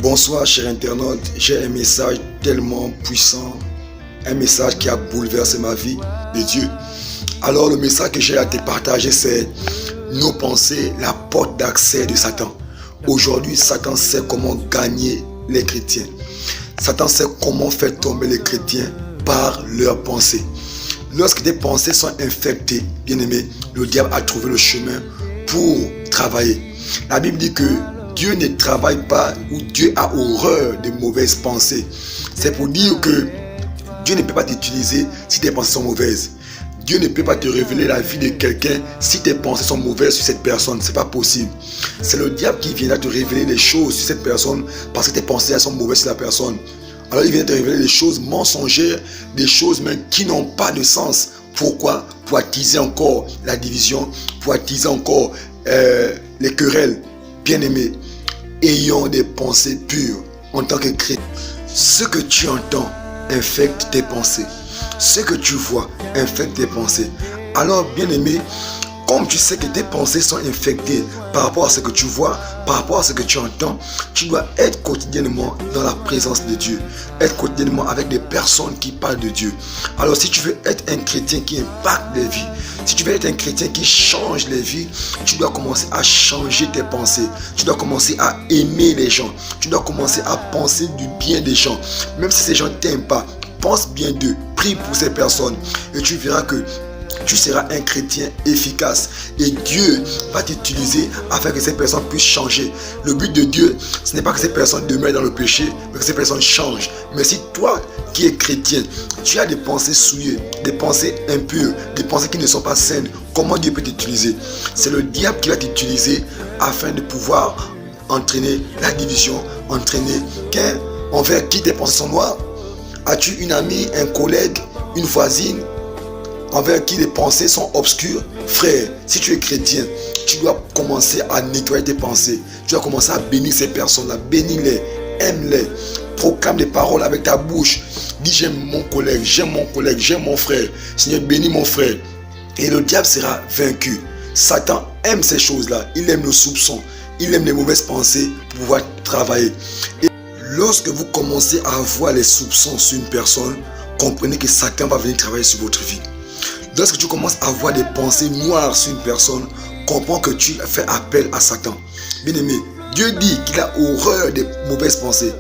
Bonsoir chers internautes, j'ai un message tellement puissant, un message qui a bouleversé ma vie de Dieu. Alors le message que j'ai à te partager, c'est nos pensées, la porte d'accès de Satan. Aujourd'hui, Satan sait comment gagner les chrétiens. Satan sait comment faire tomber les chrétiens par leurs pensées. Lorsque tes pensées sont infectées, bien-aimé, le diable a trouvé le chemin pour travailler. La Bible dit que Dieu ne travaille pas, ou Dieu a horreur des mauvaises pensées. C'est pour dire que Dieu ne peut pas t'utiliser si tes pensées sont mauvaises. Dieu ne peut pas te révéler la vie de quelqu'un si tes pensées sont mauvaises sur cette personne. C'est pas possible. C'est le diable qui viendra te révéler des choses sur cette personne parce que tes pensées sont mauvaises sur la personne. Alors il vient te révéler des choses mensongères, des choses même qui n'ont pas de sens. Pourquoi? Pour attiser encore la division, pour attiser encore les querelles. Bien-aimés, ayons des pensées pures en tant que chrétien. Ce que tu entends infecte tes pensées. Ce que tu vois infecte tes pensées. Alors, bien-aimé, comme tu sais que tes pensées sont infectées par rapport à ce que tu vois, par rapport à ce que tu entends, tu dois être quotidiennement dans la présence de Dieu. Être quotidiennement avec des personnes qui parlent de Dieu. Alors si tu veux être un chrétien qui impacte les vies, si tu veux être un chrétien qui change les vies, tu dois commencer à changer tes pensées. Tu dois commencer à aimer les gens. Tu dois commencer à penser du bien des gens. Même si ces gens ne t'aiment pas, pense bien d'eux. Prie pour ces personnes. Et tu verras que tu seras un chrétien efficace et Dieu va t'utiliser afin que ces personnes puissent changer. Le but de Dieu, ce n'est pas que ces personnes demeurent dans le péché, mais que ces personnes changent. Mais si toi qui es chrétien, tu as des pensées souillées, des pensées impures, des pensées qui ne sont pas saines, comment Dieu peut t'utiliser? C'est le diable qui va t'utiliser afin de pouvoir entraîner la division, entraîner envers qui tes pensées sont noires. As-tu une amie, un collègue, une voisine envers qui les pensées sont obscures? Frère, si tu es chrétien, tu dois commencer à nettoyer tes pensées. Tu dois commencer à bénir ces personnes-là. Bénis-les, aime-les. Proclame des paroles avec ta bouche. Dis j'aime mon collègue, j'aime mon frère. Seigneur, bénis mon frère. Et le diable sera vaincu. Satan aime ces choses-là. Il aime le soupçon. Il aime les mauvaises pensées pour pouvoir travailler. Et lorsque vous commencez à avoir les soupçons sur une personne, comprenez que Satan va venir travailler sur votre vie. Lorsque tu commences à avoir des pensées noires sur une personne, comprends que tu fais appel à Satan. Bien-aimé, Dieu dit qu'il a horreur des mauvaises pensées.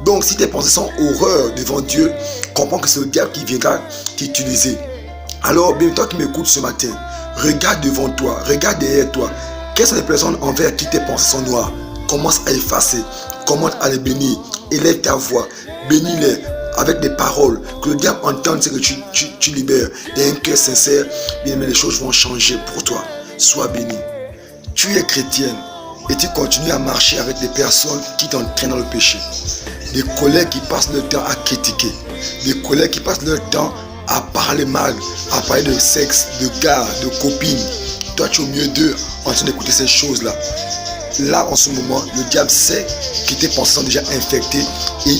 Donc si tes pensées sont horreur devant Dieu, comprends que c'est le diable qui viendra t'utiliser. Alors, bien toi qui m'écoutes ce matin, regarde devant toi, regarde derrière toi. Quelles sont les personnes envers qui tes pensées sont noires? Commence à effacer, commence à les bénir. Élève ta voix, bénis-les avec des paroles, que le diable entende ce que tu libères. Et un cœur sincère, bien, mais les choses vont changer pour toi. Sois béni. Tu es chrétienne et tu continues à marcher avec des personnes qui t'entraînent dans le péché. Des collègues qui passent leur temps à critiquer. Des collègues qui passent leur temps à parler mal, à parler de sexe, de gars, de copines. Toi, tu es au milieu d'eux en train d'écouter ces choses-là. Là, en ce moment, le diable sait que tes pensées sont déjà infectées et